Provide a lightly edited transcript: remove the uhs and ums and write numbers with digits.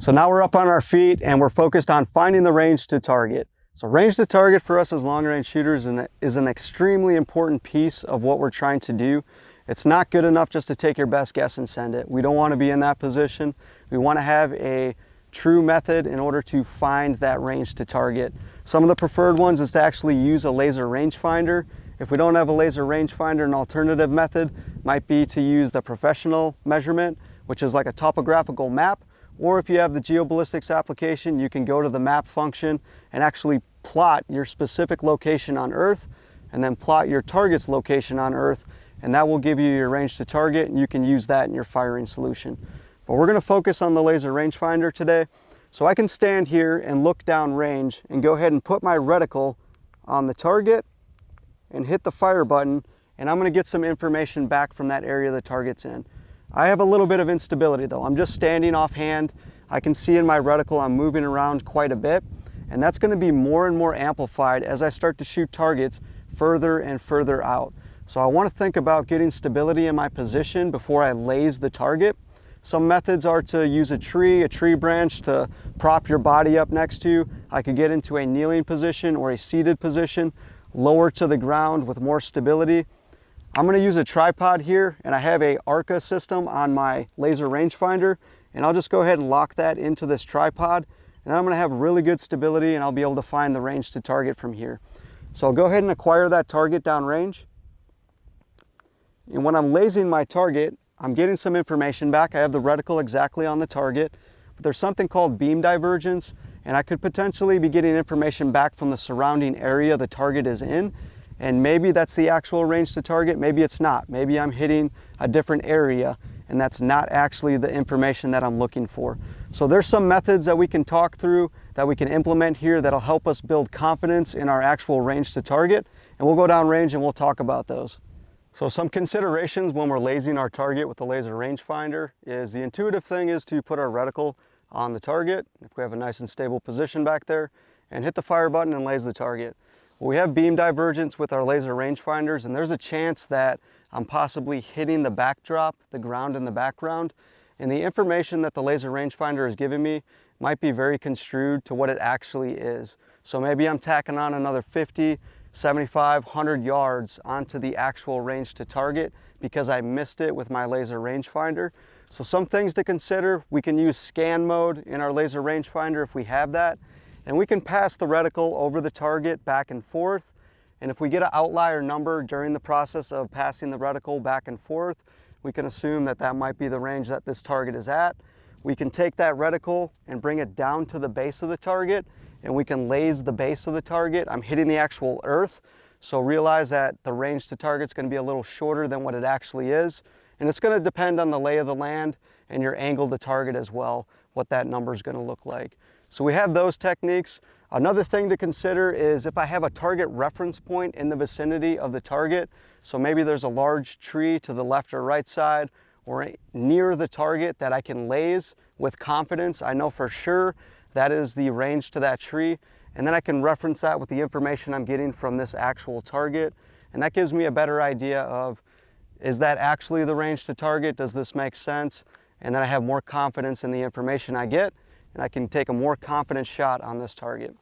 So now we're up on our feet and we're focused on finding the range to target. So range to target for us as long range shooters is an extremely important piece of what we're trying to do. It's not good enough just to take your best guess and send it. We don't want to be in that position. We want to have a true method in order to find that range to target. Some of the preferred ones is to actually use a laser rangefinder. If we don't have a laser rangefinder, an alternative method might be to use the professional measurement, which is like a topographical map. Or if you have the geoballistics application, you can go to the map function and actually plot your specific location on Earth and then plot your target's location on Earth, and that will give you your range to target, and you can use that in your firing solution. But we're going to focus on the laser rangefinder today. So I can stand here and look down range and go ahead and put my reticle on the target and hit the fire button, and I'm going to get some information back from that area the target's in. I have a little bit of instability though. I'm just standing offhand. I can see in my reticle I'm moving around quite a bit, and that's going to be more and more amplified as I start to shoot targets further and further out. So I want to think about getting stability in my position before I laze the target. Some methods are to use a tree branch to prop your body up next to you. I could get into a kneeling position or a seated position, lower to the ground with more stability. I'm going to use a tripod here, and I have a ARCA system on my laser rangefinder, and I'll just go ahead and lock that into this tripod, and then I'm going to have really good stability and I'll be able to find the range to target from here. So I'll go ahead and acquire that target downrange, and when I'm lasing my target, I'm getting some information back. I have the reticle exactly on the target, but there's something called beam divergence, and I could potentially be getting information back from the surrounding area the target is in. And maybe that's the actual range to target, maybe it's not. Maybe I'm hitting a different area and that's not actually the information that I'm looking for. So there's some methods that we can talk through, that we can implement here that'll help us build confidence in our actual range to target. And we'll go down range and we'll talk about those. So some considerations when we're lasing our target with the laser rangefinder is the intuitive thing is to put our reticle on the target, if we have a nice and stable position back there, and hit the fire button and laze the target. We have beam divergence with our laser rangefinders, and there's a chance that I'm possibly hitting the backdrop, the ground in the background, and the information that the laser rangefinder is giving me might be very construed to what it actually is. So maybe I'm tacking on another 50, 75, 100 yards onto the actual range to target because I missed it with my laser rangefinder. So some things to consider: we can use scan mode in our laser rangefinder if we have that. And we can pass the reticle over the target back and forth. And if we get an outlier number during the process of passing the reticle back and forth, we can assume that that might be the range that this target is at. We can take that reticle and bring it down to the base of the target, and we can laze the base of the target. I'm hitting the actual earth, so realize that the range to target is going to be a little shorter than what it actually is. And it's going to depend on the lay of the land and your angle to target as well, what that number is going to look like. So we have those techniques. Another thing to consider is if I have a target reference point in the vicinity of the target, so maybe there's a large tree to the left or right side or near the target that I can laze with confidence. I know for sure that is the range to that tree, and then I can reference that with the information I'm getting from this actual target, and that gives me a better idea of, is that actually the range to target? Does this make sense? And then I have more confidence in the information I get, and I can take a more confident shot on this target.